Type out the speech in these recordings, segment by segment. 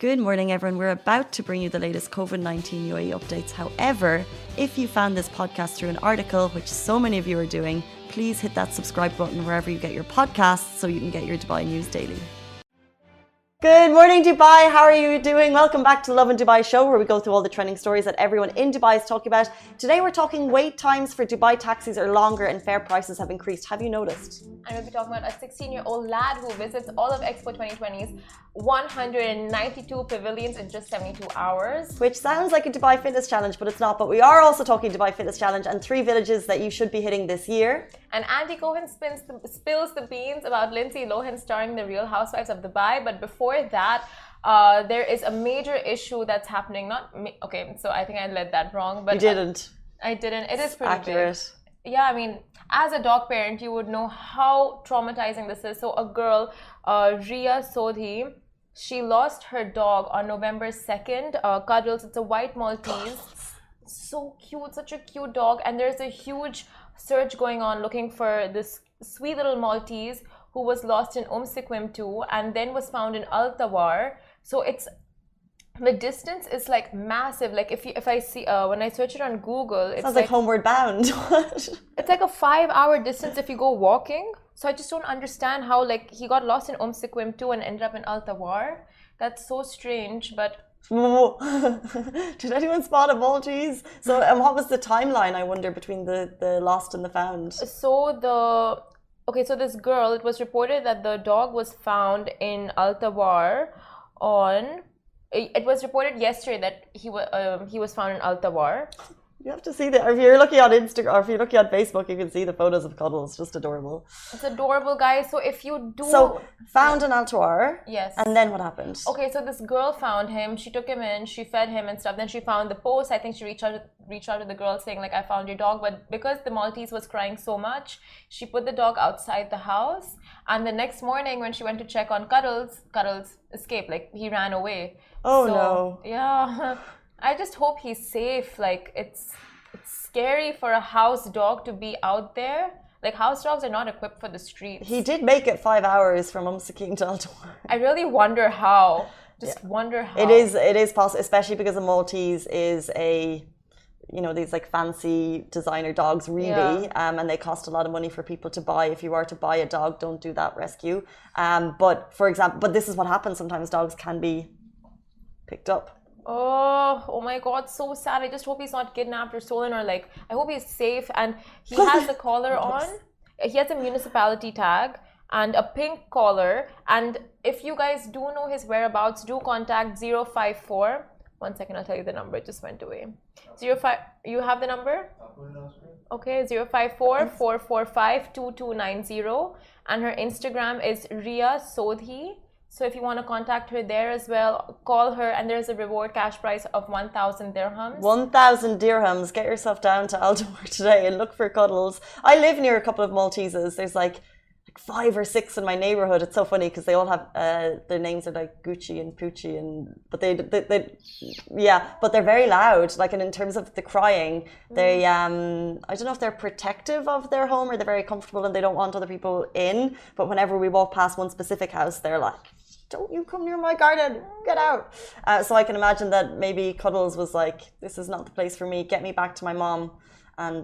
Good morning, everyone. We're about to bring you the latest COVID-19 UAE updates. However, if you found this podcast through an article, which so many of you are doing, please hit that subscribe button wherever you get your podcasts so you can get your Dubai news daily. Good morning, Dubai. How are you doing? Welcome back to Lovin Dubai show, where we go through all the trending stories that everyone in Dubai is talking about. Today, we're talking wait times for Dubai taxis are longer and fare prices have increased. Have you noticed? And we'll be talking about a 16-year-old lad who visits all of Expo 2020's 192 pavilions in just 72 hours. Which sounds like a Dubai Fitness Challenge, but it's not. But we are also talking Dubai Fitness Challenge and 3 villages that you should be hitting this year. And Cohen spills the beans about Lindsay Lohan starring the Real Housewives of Dubai. But before that, there is a major issue that's happening. Okay, so I think I led that wrong. But you didn't. I didn't. It is pretty accurate. Big. Yeah, I mean, as a dog parent, you would know how traumatizing this is. So a girl, Ria Sodhi, she lost her dog on November 2nd. Cuddles, it's a white Maltese. So cute, such a cute dog. And there's a huge search going on looking for this sweet little Maltese who was lost in Sequim too, and then was found in Al Tawar. So it's the distance is like massive. Like if I see when I search it on Google, it sounds like Homeward Bound. It's like a 5-hour distance if you go walking. So I just don't understand how like he got lost in Sequim too and ended up in Al Tawar. That's so strange, but. Did anyone spot a Maltese? So, what was the timeline, I wonder, between the lost and the found? So this girl, it was reported that the dog was found in Al Tawar it was reported yesterday that he was found in Al Tawar. You have to see that. If you're looking on Instagram, or if you're looking on Facebook, you can see the photos of Cuddles. Just adorable. It's adorable, guys. So if you do... So, found in Al Tawar. Yes. And then what happened? Okay, so this girl found him. She took him in. She fed him and stuff. Then she found the post. I think she reached out to the girl saying, like, I found your dog. But because the Maltese was crying so much, she put the dog outside the house. And the next morning, when she went to check on Cuddles escaped. Like, he ran away. Oh, no. Yeah. I just hope he's safe. Like, it's scary for a house dog to be out there. Like, house dogs are not equipped for the streets. He did make it 5 hours from Sequim to Al Tawar. I really wonder how. Wonder how. It is possible, especially because a Maltese is these like fancy designer dogs, really, and they cost a lot of money for people to buy. If you are to buy a dog, don't do that rescue. But for example, this is what happens sometimes. Dogs can be picked up. Oh my God, so sad. I just hope he's not kidnapped or stolen, or like, I hope he's safe. And he has a collar on. He has a municipality tag and a pink collar. And if you guys do know his whereabouts, do contact 054. 1 second, I'll tell you the number. It just went away. You have the number? Okay, 054-445-2290. And her Instagram is Ria Sodhi. So if you want to contact her there as well, call her, and there's a reward cash price of 1,000 dirhams. 1,000 dirhams. Get yourself down to Al Tawar today and look for Cuddles. I live near a couple of Malteses. There's like 5 or 6 in my neighborhood. It's so funny because they all have their names are like Gucci and Poochie, but but they're very loud. Like, and in terms of the crying, they I don't know if they're protective of their home or they're very comfortable and they don't want other people in. But whenever we walk past one specific house, they're like, don't you come near my garden, get out. So I can imagine that maybe Cuddles was like, this is not the place for me, get me back to my mom. And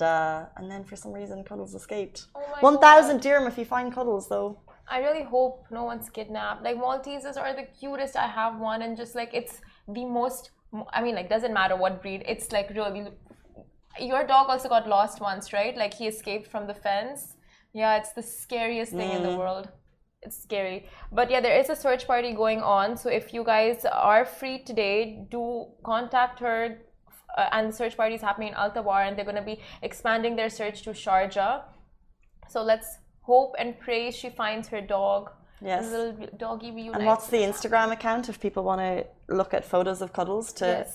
then for some reason Cuddles escaped. 1,000 dirham if you find Cuddles, though. I really hope no one's kidnapped. Like, Malteses are the cutest. I have one, and just like, it's the most, I mean, like, doesn't matter what breed, it's like really. Your dog also got lost once, right? Like, he escaped from the fence. Yeah, it's the scariest thing in the world. It's scary. But yeah, there is a search party going on. So if you guys are free today, do contact her. And the search party is happening in Al Tawar, and they're going to be expanding their search to Sharjah. So let's hope and pray she finds her dog. Yes. A little doggy reunites. And what's the Instagram account if people want to look at photos of Cuddles to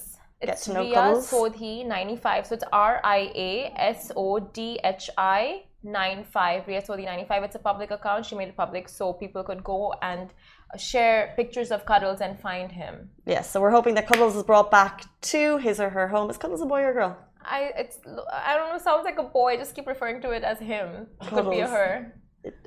get to know Cuddles? It's Ria Sodhi 95. So it's RIASODHI 95. Ria Sodhi 95. It's a public account. She made it public so people could go and share pictures of Cuddles and find him. Yes, so we're hoping that Cuddles is brought back to his or her home. Is Cuddles a boy or a girl? I don't know, sounds like a boy. Just keep referring to it as him. It could be a her.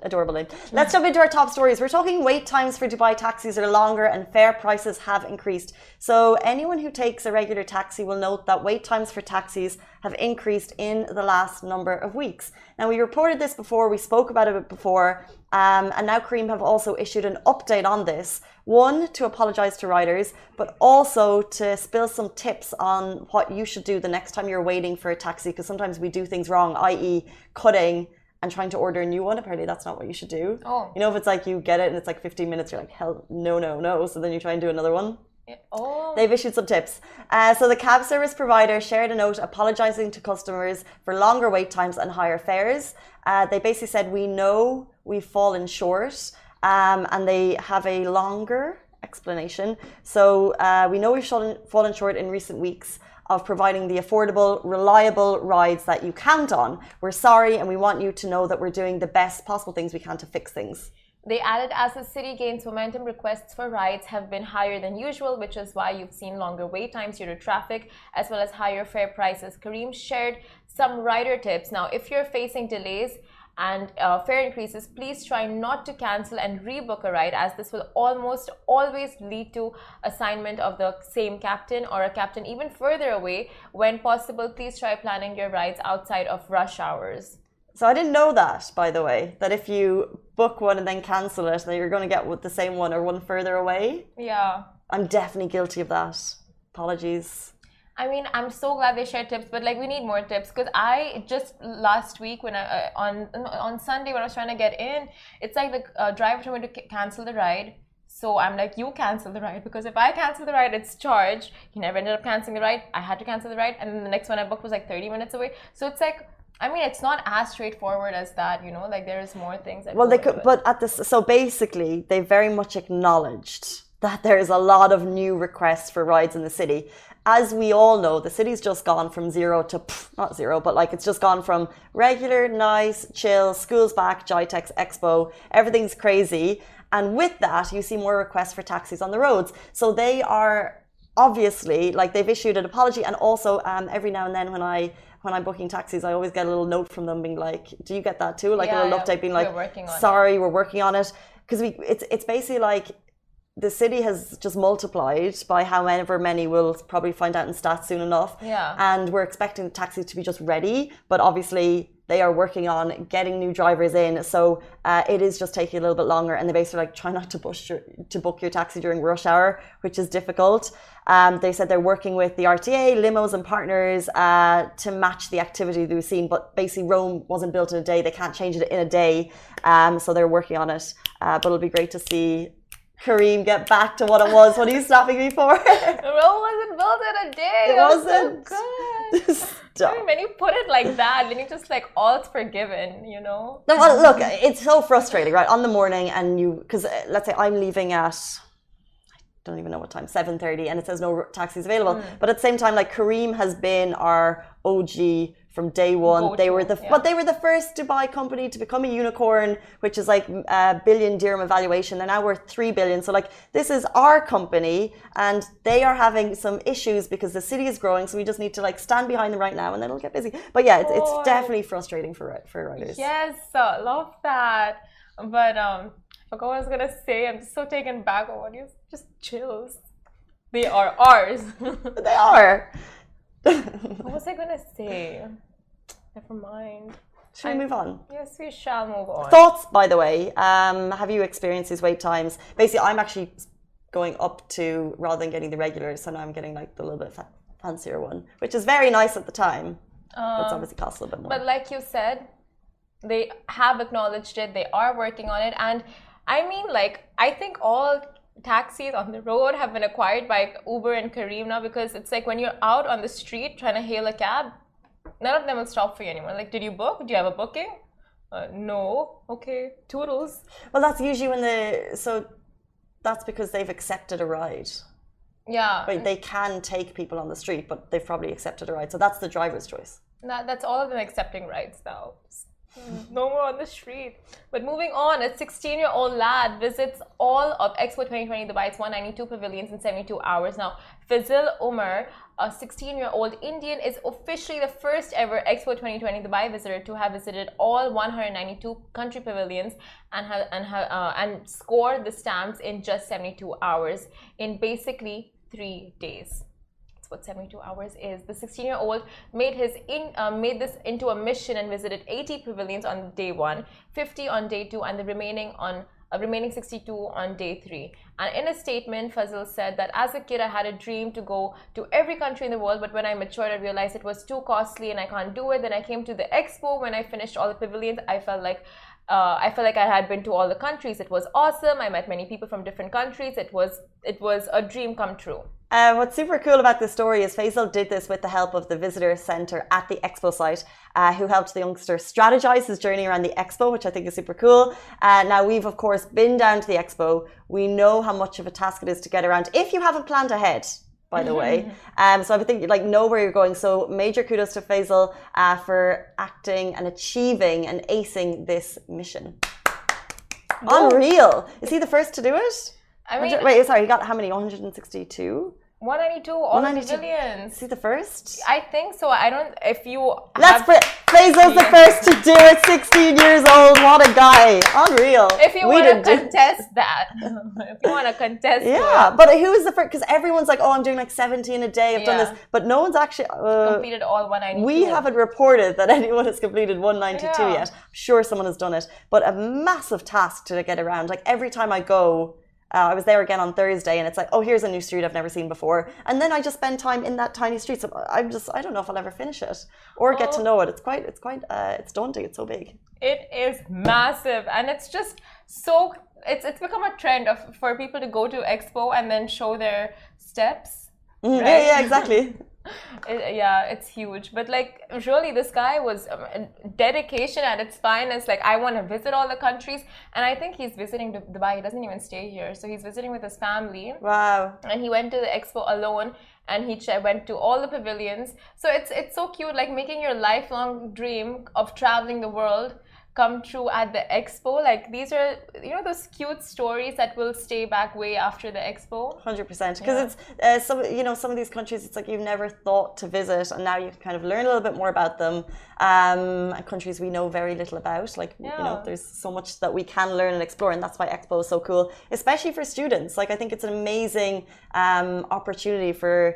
adorable name. Let's jump into our top stories. We're talking wait times for Dubai taxis are longer and fare prices have increased. So anyone who takes a regular taxi will note that wait times for taxis have increased in the last number of weeks. Now, we reported this before, we spoke about it before, and now Careem have also issued an update on this. One, to apologise to riders, but also to spill some tips on what you should do the next time you're waiting for a taxi, because sometimes we do things wrong, i.e. cutting and trying to order a new one. Apparently that's not what you should do. Oh. You know, if it's like you get it and it's like 15 minutes, you're like, hell, no. So then you try and do another one. Yeah. Oh. They've issued some tips. So the cab service provider shared a note apologising to customers for longer wait times and higher fares. They basically said, we know we've fallen short, and they have a longer explanation. So we know we've fallen short in recent weeks of providing the affordable, reliable rides that you count on. We're sorry, and we want you to know that we're doing the best possible things we can to fix things. They added, as the city gains momentum, requests for rides have been higher than usual, which is why you've seen longer wait times due to traffic, as well as higher fare prices. Careem shared some rider tips. Now, if you're facing delays and fare increases, please try not to cancel and rebook a ride, as this will almost always lead to assignment of the same captain or a captain even further away. When possible, please try planning your rides outside of rush hours. So I didn't know that, by the way, that if you book one and then cancel it, then you're going to get the same one or one further away. Yeah. I'm definitely guilty of that. Apologies. I mean, I'm so glad they shared tips, but like we need more tips, because I just last week when I on Sunday when I was trying to get in, it's like the driver told me to cancel the ride. So I'm like, you cancel the ride, because if I cancel the ride, it's charged. He never ended up canceling the ride. I had to cancel the ride, and then the next one I booked was like 30 minutes away. So it's like, I mean, it's not as straightforward as that, you know. Like there's more things. That well, they could, but at this, so basically, they very much acknowledged that there is a lot of new requests for rides in the city. As we all know, the city's just gone from zero to, not zero, but like it's just gone from regular, nice, chill, school's back, GITEX, Expo, everything's crazy. And with that, you see more requests for taxis on the roads. So they are obviously, like they've issued an apology. And also every now and then when I'm booking taxis, I always get a little note from them being like, do you get that too? Like a little update being like, sorry, we're working on it. Because it's basically like, the city has just multiplied by however many we'll probably find out in stats soon enough. Yeah. And we're expecting the taxis to be just ready, but obviously they are working on getting new drivers in. So it is just taking a little bit longer. And they basically like try not to book your taxi during rush hour, which is difficult. They said they're working with the RTA, limos and partners to match the activity that we've seen. But basically Rome wasn't built in a day. They can't change it in a day. So they're working on it. But it'll be great to see Careem get back to what it was when he was snapping me for. Rome wasn't built in a day. It wasn't. So good. I mean, when you put it like that, then you just like all's forgiven, you know? No, well, look, it's so frustrating, right? On the morning, and because let's say I'm leaving at, I don't even know what time, 7:30, and it says no taxis available. But at the same time, like Careem has been our OG from day one. They were but they were the first Dubai company to become a unicorn, which is like a billion dirham evaluation. They're now worth 3 billion. So like this is our company, and they are having some issues because the city is growing. So we just need to like stand behind them right now, and then it'll get busy. But yeah, it's definitely frustrating for riders. Yes, love that. But I forgot what I was gonna say. I'm just so taken back on what you just chills. They are ours. They are. What was I gonna say? Never mind. Should we move on? Yes, we shall move on. Thoughts, by the way. Have you experienced these wait times? Basically, I'm actually going up to, rather than getting the regular, so now I'm getting like the little bit fancier one, which is very nice at the time. But it's obviously costs a little bit more. But like you said, they have acknowledged it. They are working on it. And I mean, like, I think all taxis on the road have been acquired by Uber and Careem now, because it's like when you're out on the street trying to hail a cab, none of them will stop for you anymore. Like, did you book? Do you have a booking? No. Okay. Toodles. Well, that's usually when so that's because they've accepted a ride. Yeah. But they can take people on the street, but they've probably accepted a ride. So that's the driver's choice. That's all of them accepting rides now. No more on the street. But moving on, a 16-year-old lad visits all of Expo 2020 Dubai's 192 pavilions in 72 hours. Now, Fazil Umar, a 16-year-old Indian, is officially the first ever Expo 2020 Dubai visitor to have visited all 192 country pavilions and scored the stamps in just 72 hours in basically 3 days. What 72 hours is. The 16-year-old made this into a mission and visited 80 pavilions on day 1, 50 on day 2, and the remaining 62 on day 3. And in a statement, Fazil said that as a kid, I had a dream to go to every country in the world, but when I matured, I realized it was too costly and I can't do it. Then I came to the Expo. When I finished all the pavilions, I felt like I had been to all the countries. It was awesome. I met many people from different countries. It was a dream come true. What's super cool about this story is Faisal did this with the help of the visitor center at the Expo site, who helped the youngster strategize his journey around the Expo, which I think is super cool. Now, we've of course been down to the Expo. We know how much of a task it is to get around if you haven't planned ahead, by the way. So I think know where you're going. So major kudos to Faisal for acting and achieving and acing this mission. Whoa. Unreal. Is he the first to do it? I mean, wait, sorry, he got how many? 162? 192, all the pavilions. Is he the first? I think so. I don't, if you... Faisal's the first to do it, 16 years old. What a guy. Unreal. If you want to contest that. If you want to contest Yeah, but who is the first? Because everyone's like, oh, I'm doing like 17 a day. I've done this. But no one's actually... completed all 192. We haven't reported that anyone has completed 192 yet. I'm sure someone has done it. But a massive task to get around. Like every time I go... I was there again on Thursday and it's like, oh, here's a new street I've never seen before. And then I just spend time in that tiny street. So I don't know if I'll ever finish it or get to know it. It's daunting. It's so big. It is massive. And it's just so, it's become a trend for people to go to Expo and then show their steps. Right? Yeah, exactly. It's huge. But like, really, this guy was dedication at its finest. Like, I want to visit all the countries, and I think he's visiting Dubai. He doesn't even stay here, so he's visiting with his family. Wow! And he went to the Expo alone, and he went to all the pavilions. So it's so cute, like making your lifelong dream of traveling the world come true at the Expo. Like these are, those cute stories that will stay back way after the Expo. 100%. Because it's some of these countries, it's like you've never thought to visit, and now you can kind of learn a little bit more about them. Countries we know very little about. Like there's so much that we can learn and explore, and that's why Expo is so cool, especially for students. Like I think it's an amazing opportunity for.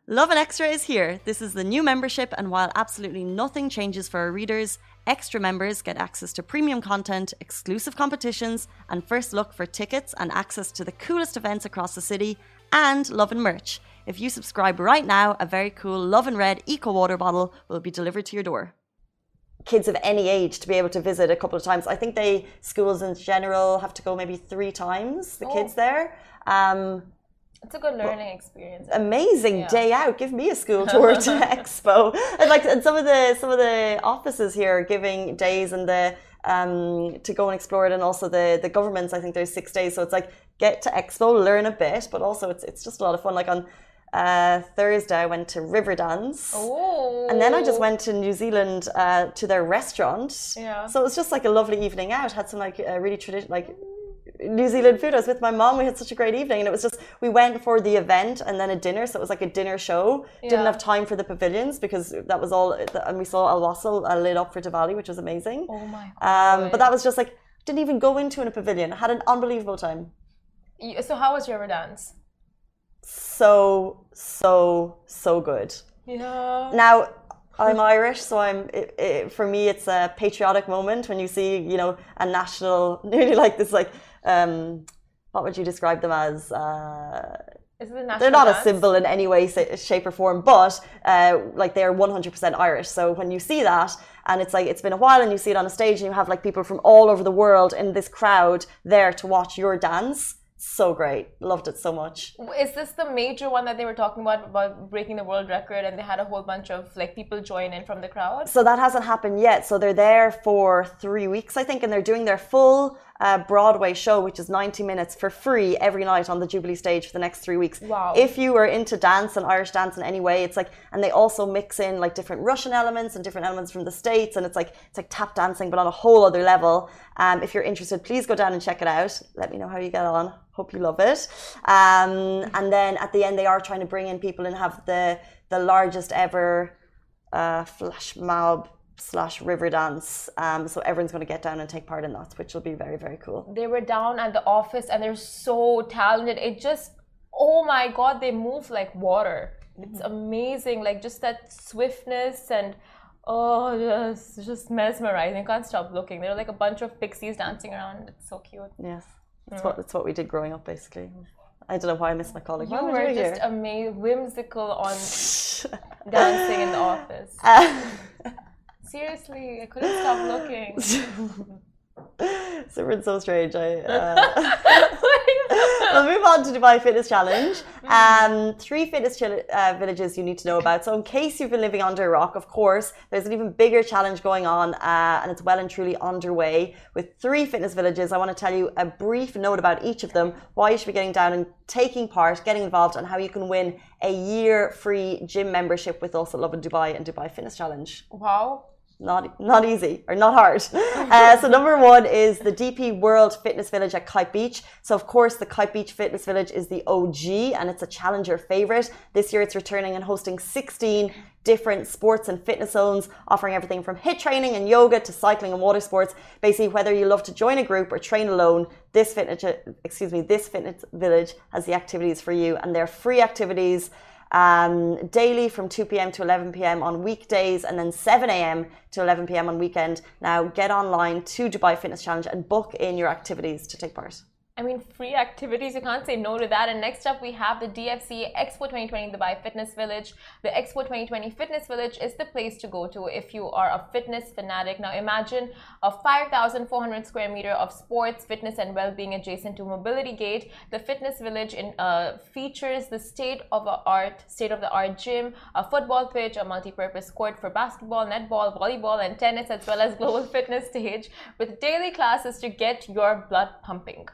Lovin Extra is here. This is the new membership, and while absolutely nothing changes for our readers, Extra members get access to premium content, exclusive competitions, and first look for tickets and access to the coolest events across the city, and Lovin merch. If you subscribe right now, a very cool Lovin Red Eco Water bottle will be delivered to your door. Kids of any age to be able to visit a couple of times. I think schools in general have to go maybe 3 times, the kids there. It's a good learning experience. Amazing day out. Give me a school tour to Expo. And some of the offices here are giving days and to go and explore it, and also the governments. I think there's 6 days, so it's like get to Expo, learn a bit, but also it's just a lot of fun. Like on Thursday, I went to Riverdance, and then I just went to New Zealand to their restaurant. Yeah. So it was just like a lovely evening out. Had some really traditional New Zealand food. I was with my mom. We had such a great evening, and it was just we went for the event and then a dinner. So it was like a dinner show. Didn't have time for the pavilions because that was all. And we saw Al Wasl lit up for Diwali, which was amazing. Oh my god! But that was just like didn't even go into a pavilion. I had an unbelievable time. So how was Riverdance? So good. Yeah. Now. I'm Irish, so for me it's a patriotic moment when you see, a national, nearly like this, what would you describe them as? Is it a national They're not dance? A symbol in any way, shape or form, but they're 100% Irish. So when you see that, and it's been a while, and you see it on a stage, and you have people from all over the world in this crowd there to watch your dance. So great. Loved it so much. Is this the major one that they were talking about breaking the world record, and they had a whole bunch of people join in from the crowd? So that hasn't happened yet. So they're there for 3 weeks, I think, and they're doing their full Broadway show, which is 90 minutes for free every night on the Jubilee stage for the next 3 weeks. Wow. If you are into dance and Irish dance in any way, it's like, and they also mix in like different Russian elements and different elements from the States, and it's like tap dancing, but on a whole other level. If you're interested, please go down and check it out. Let me know how you get on. Hope you love it. And then at the end, they are trying to bring in people and have the largest ever flash mob / river dance. So everyone's going to get down and take part in that, which will be very, very cool. They were down at the office and they're so talented. It just, oh my God, they move like water. It's amazing. Like just that swiftness and just mesmerizing. You can't stop looking. They're like a bunch of pixies dancing around. It's so cute. Yes. It's what we did growing up, basically. I don't know why I missed my colleague. You were just amazing, whimsical on dancing in the office. Seriously, I couldn't stop looking. Simran's so strange. We'll move on to Dubai Fitness Challenge. 3 fitness villages you need to know about. So in case you've been living under a rock, of course, there's an even bigger challenge going on, and it's well and truly underway with 3 fitness villages. I want to tell you a brief note about each of them, why you should be getting down and taking part, getting involved, and how you can win a year free gym membership with us at Lovin Dubai and Dubai Fitness Challenge. Wow. Not easy, or not hard. So number 1 is the DP World Fitness Village at Kite Beach. So of course the Kite Beach Fitness Village is the OG, and it's a challenger favorite. This year it's returning and hosting 16 different sports and fitness zones, offering everything from HIIT training and yoga to cycling and water sports. Basically, whether you love to join a group or train alone, this fitness village has the activities for you, and they're free activities. Daily from 2 p.m. to 11 p.m. on weekdays, and then 7 a.m. to 11 p.m. on weekend. Now get online to Dubai Fitness Challenge and book in your activities to take part. I mean, free activities, you can't say no to that. And next up, we have the DFC Expo 2020 Dubai Fitness Village. The Expo 2020 Fitness Village is the place to go to if you are a fitness fanatic. Now, imagine a 5,400 square meter of sports, fitness, and well-being adjacent to Mobility Gate. The fitness village features the state-of-the-art gym, a football pitch, a multi-purpose court for basketball, netball, volleyball, and tennis, as well as global fitness stage with daily classes to get your blood pumping.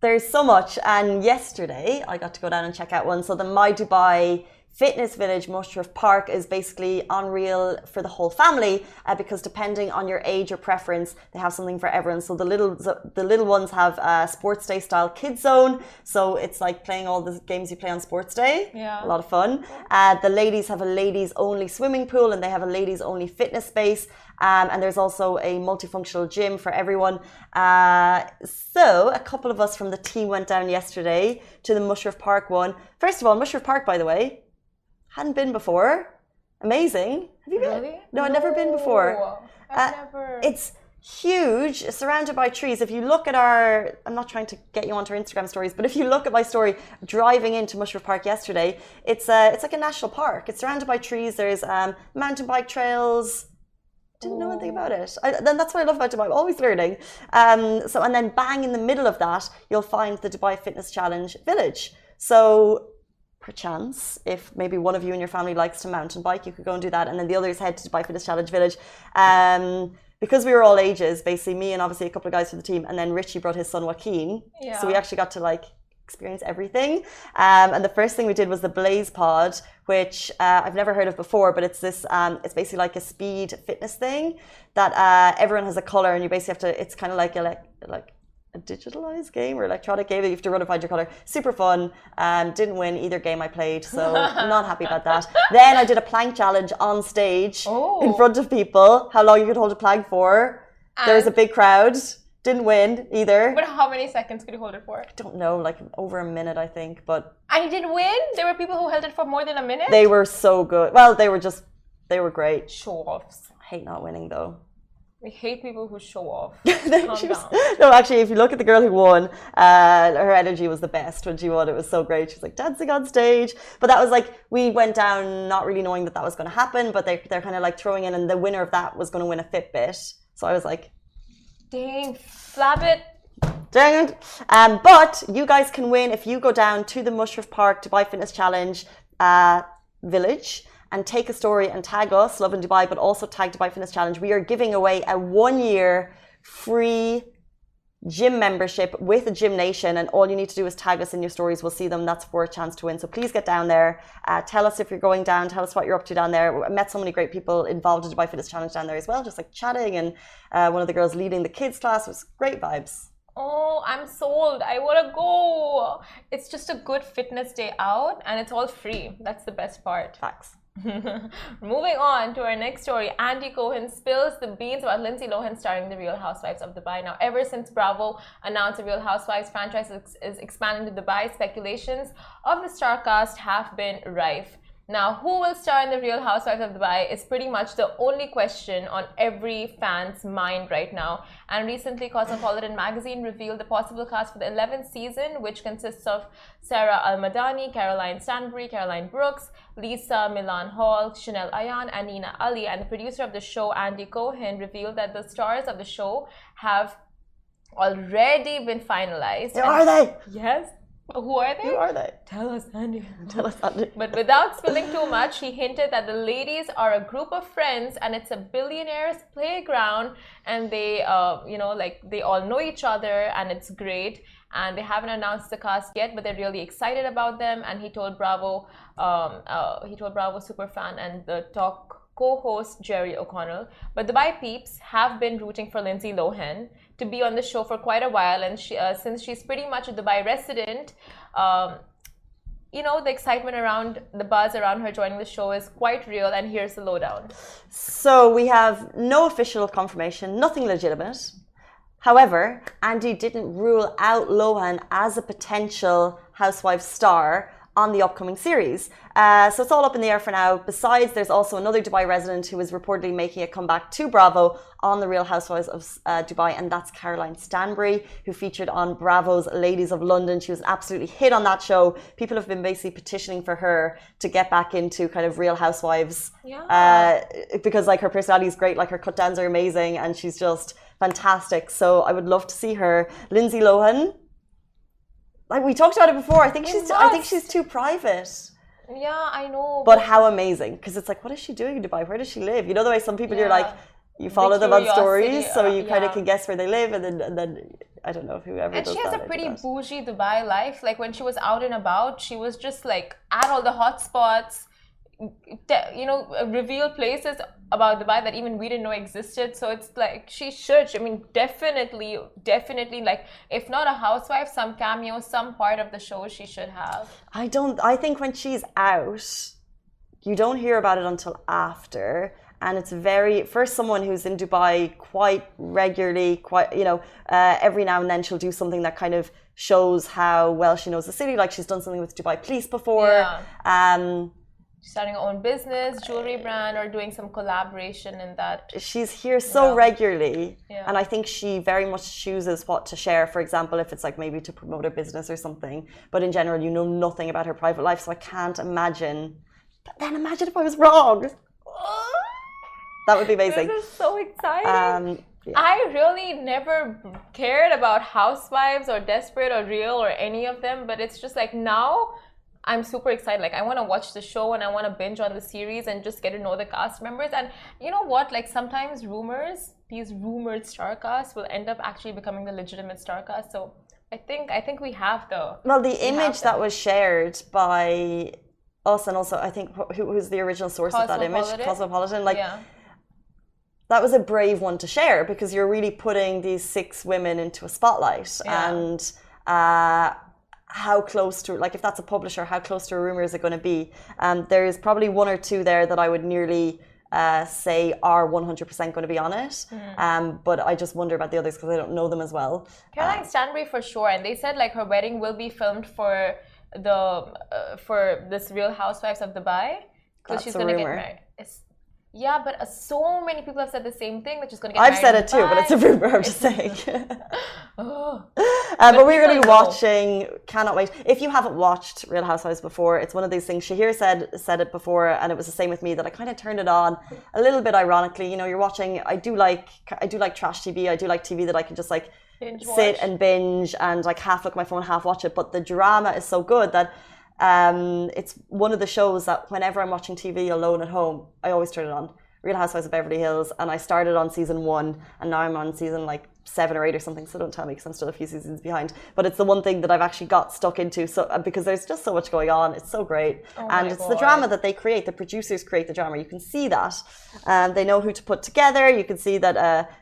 There's so much, and yesterday I got to go down and check out one. So the My Dubai Fitness Village Mushrif Park is basically unreal for the whole family, because depending on your age or preference, they have something for everyone. So the little ones have a sports day style kids zone, so it's like playing all the games you play on sports day. Yeah, a lot of fun. The ladies have a ladies only swimming pool, and they have a ladies only fitness space. And there's also a multifunctional gym for everyone. So a couple of us from the team went down yesterday to the Mushrif Park one. First of all, Mushrif Park, by the way, hadn't been before. Amazing. Have you been? Really? No, I've never been before. I've never. It's huge, surrounded by trees. If you look at I'm not trying to get you onto our Instagram stories, but if you look at my story driving into Mushrif Park yesterday, it's like a national park. It's surrounded by trees. There's mountain bike trails. Didn't know anything about it. Then that's what I love about Dubai. I'm always learning. And then bang in the middle of that, you'll find the Dubai Fitness Challenge Village. So perchance, if maybe one of you in your family likes to mountain bike, you could go and do that. And then the others head to Dubai Fitness Challenge Village. Because we were all ages, basically me and obviously a couple of guys from the team, and then Richie brought his son Joaquin. Yeah. So we actually got to experience everything. And the first thing we did was the Blaze Pod, which I've never heard of before, but it's this, it's basically like a speed fitness thing that everyone has a color, and you basically have to, it's kind of like a digitalized game or electronic game that you have to run and find your color. Super fun. Didn't win either game I played, so I'm not happy about that. Then I did a plank challenge on stage in front of people, how long you could hold a plank for. There was a big crowd. Didn't win either. But how many seconds could you hold it for? I don't know, over a minute, I think. But and you didn't win? There were people who held it for more than a minute? They were so good. Well, they were great. Show-offs. I hate not winning, though. We hate people who show off. No, actually, if you look at the girl who won, her energy was the best when she won. It was so great. She was dancing on stage. But that was we went down not really knowing that was going to happen, but they're kind of throwing in, and the winner of that was going to win a Fitbit. So I was like, dang, flab it. Dang it. But you guys can win if you go down to the Mushrif Park Dubai Fitness Challenge Village and take a story and tag us, Lovin Dubai, but also tag Dubai Fitness Challenge. We are giving away a 1-year free gym membership with a gym nation, and all you need to do is tag us in your stories. We'll see them. That's for a chance to win. So please get down there. Tell us if you're going down. Tell us what you're up to down there. I met so many great people involved in Dubai Fitness Challenge down there as well, just like chatting, and one of the girls leading the kids class. It was great vibes. Oh, I'm sold. I want to go. It's just a good fitness day out and it's all free. That's the best part. Facts. Moving on to our next story, Andy Cohen spills the beans about Lindsay Lohan starring The Real Housewives of Dubai. Now, ever since Bravo announced the Real Housewives franchise is expanding to Dubai, speculations of the star cast have been rife. Now, who will star in The Real Housewives of Dubai is pretty much the only question on every fan's mind right now. And recently, Cosmopolitan magazine revealed the possible cast for the 11th season, which consists of Sarah Al-Madani, Caroline Stanbury, Caroline Brooks, Lisa Milan Hall, Chanel Ayan, and Nina Ali. And the producer of the show, Andy Cohen, revealed that the stars of the show have already been finalized. Are they? Yes. Who are they? Who are they? Tell us, Andy. Tell us, Andy. But without spilling too much, he hinted that the ladies are a group of friends and it's a billionaire's playground, and they, they all know each other and it's great. And they haven't announced the cast yet, but they're really excited about them. And he told Bravo superfan and the talk co-host Jerry O'Connell. But Dubai peeps have been rooting for Lindsay Lohan to be on the show for quite a while, and since she's pretty much a Dubai resident, the excitement around the buzz around her joining the show is quite real. And here's the lowdown. So we have no official confirmation, nothing legitimate. However, Andy didn't rule out Lohan as a potential Housewives star on the upcoming series. So it's all up in the air for now. Besides, there's also another Dubai resident who is reportedly making a comeback to Bravo on The Real Housewives of Dubai, and that's Caroline Stanbury, who featured on Bravo's Ladies of London. She was an absolutely hit on that show. People have been basically petitioning for her to get back into kind of Real Housewives, because like her personality is great, like her cut downs are amazing, and she's just fantastic. So I would love to see her. Lindsay Lohan, like we talked about it before, I think she's too private. Yeah, I know. But how amazing, because it's like, what is she doing in Dubai? Where does she live? You know the way some people you're like, you follow them on stories, so you kind of can guess where they live, and then I don't know, whoever. And does she has that, a pretty bougie Dubai life. Like when she was out and about, she was just like at all the hot spots, revealed places about Dubai that even we didn't know existed. So it's like definitely, like if not a housewife, some cameo, some part of the show she should have. I think when she's out, you don't hear about it until after. And it's for someone who's in Dubai quite regularly, every now and then she'll do something that kind of shows how well she knows the city. Like she's done something with Dubai Police before. Yeah. Starting her own business, jewelry brand, or doing some collaboration in that. She's here so regularly, and I think she very much chooses what to share. For example, if it's like maybe to promote her business or something, but in general, you know nothing about her private life, so I can't imagine. But then imagine if I was wrong. That would be amazing. This is so exciting. I really never cared about Housewives or Desperate or Real or any of them, but it's just like now I'm super excited. Like I want to watch the show and I want to binge on the series and just get to know the cast members. And you know what? Like sometimes these rumored star casts will end up actually becoming the legitimate star cast. So I think we have the image that was shared by us, and also I think who was the original source of that image, Cosmopolitan. That was a brave one to share, because you're really putting these 6 women into a spotlight, and how close to, like if that's a publisher, how close to a rumor is it going to be? There's probably 1 or 2 there that I would nearly say are 100% going to be on it, but I just wonder about the others because I don't know them as well. Caroline Stanbury for sure, and they said like her wedding will be filmed for this Real Housewives of Dubai, because she's going to get married. Yeah, but so many people have said the same thing, that she's going to get married. I've said it too, but it's a rumor, I'm just saying. But we're going to be watching, cannot wait. If you haven't watched Real Housewives before, it's one of these things. Shahir said it before, and it was the same with me, that I kind of turned it on a little bit ironically. You know, you're watching, I do like trash TV. I do like TV that I can just like sit and binge and like half look at my phone, half watch it. But the drama is so good that it's one of the shows that whenever I'm watching TV alone at home, I always turn it on. Real Housewives of Beverly Hills, and I started on season 1, and now I'm on season like 7 or 8 or something, so don't tell me because I'm still a few seasons behind. But it's the one thing that I've actually got stuck into, so because there's just so much going on. It's so great, and it's the drama that they create. The producers create the drama. You can see that, and they know who to put together. You can see that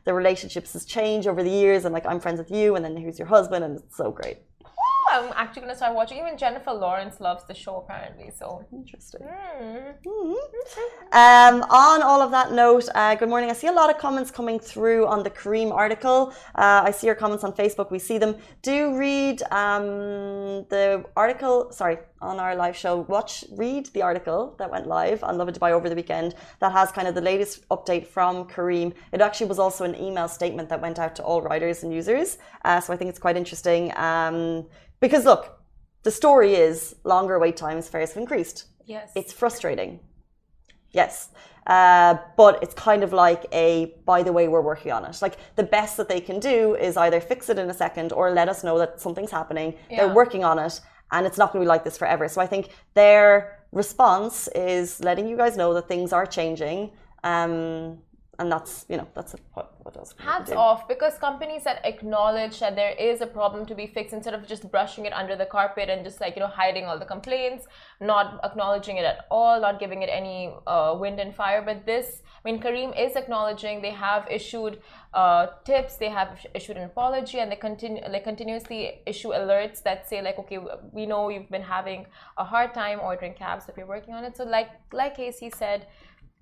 the relationships has changed over the years, and like I'm friends with you, and then who's your husband, and it's so great. I'm actually going to start watching. Even Jennifer Lawrence loves the show, apparently. So interesting. On all of that note, good morning. I see a lot of comments coming through on the Kareem article. I see your comments on Facebook. We see them. Do read the article. Sorry, on our live show. Read the article that went live on Lovin Dubai over the weekend. That has kind of the latest update from Kareem. It actually was also an email statement that went out to all riders and users. So I think it's quite interesting. Because look, the story is longer wait times, fares have increased. Yes. It's frustrating. Yes. But it's kind of like by the way, we're working on it. Like the best that they can do is either fix it in a second or let us know that something's happening. Yeah. They're working on it and it's not going to be like this forever. So I think their response is letting you guys know that things are changing. And that's, what else. Hats off, because companies that acknowledge that there is a problem to be fixed instead of just brushing it under the carpet and just hiding all the complaints, not acknowledging it at all, not giving it any wind and fire. But Kareem is acknowledging. They have issued tips, they have issued an apology, and they continuously issue alerts that say okay, we know you've been having a hard time ordering cabs, but we're working on it. So like Casey said,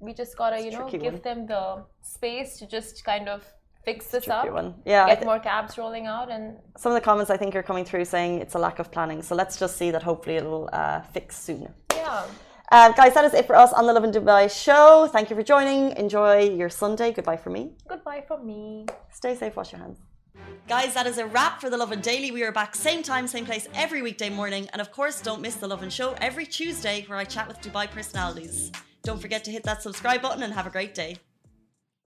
we just gotta, give them the space to just kind of fix this up. Yeah, get more cabs rolling out. And some of the comments I think are coming through saying it's a lack of planning. So let's just see that hopefully it'll fix soon. Yeah. Guys, that is it for us on the Lovin Dubai show. Thank you for joining. Enjoy your Sunday. Goodbye from me. Goodbye from me. Stay safe. Wash your hands. Guys, that is a wrap for the Lovin Daily. We are back same time, same place every weekday morning. And of course, don't miss the Lovin Show every Tuesday where I chat with Dubai personalities. Don't forget to hit that subscribe button and have a great day.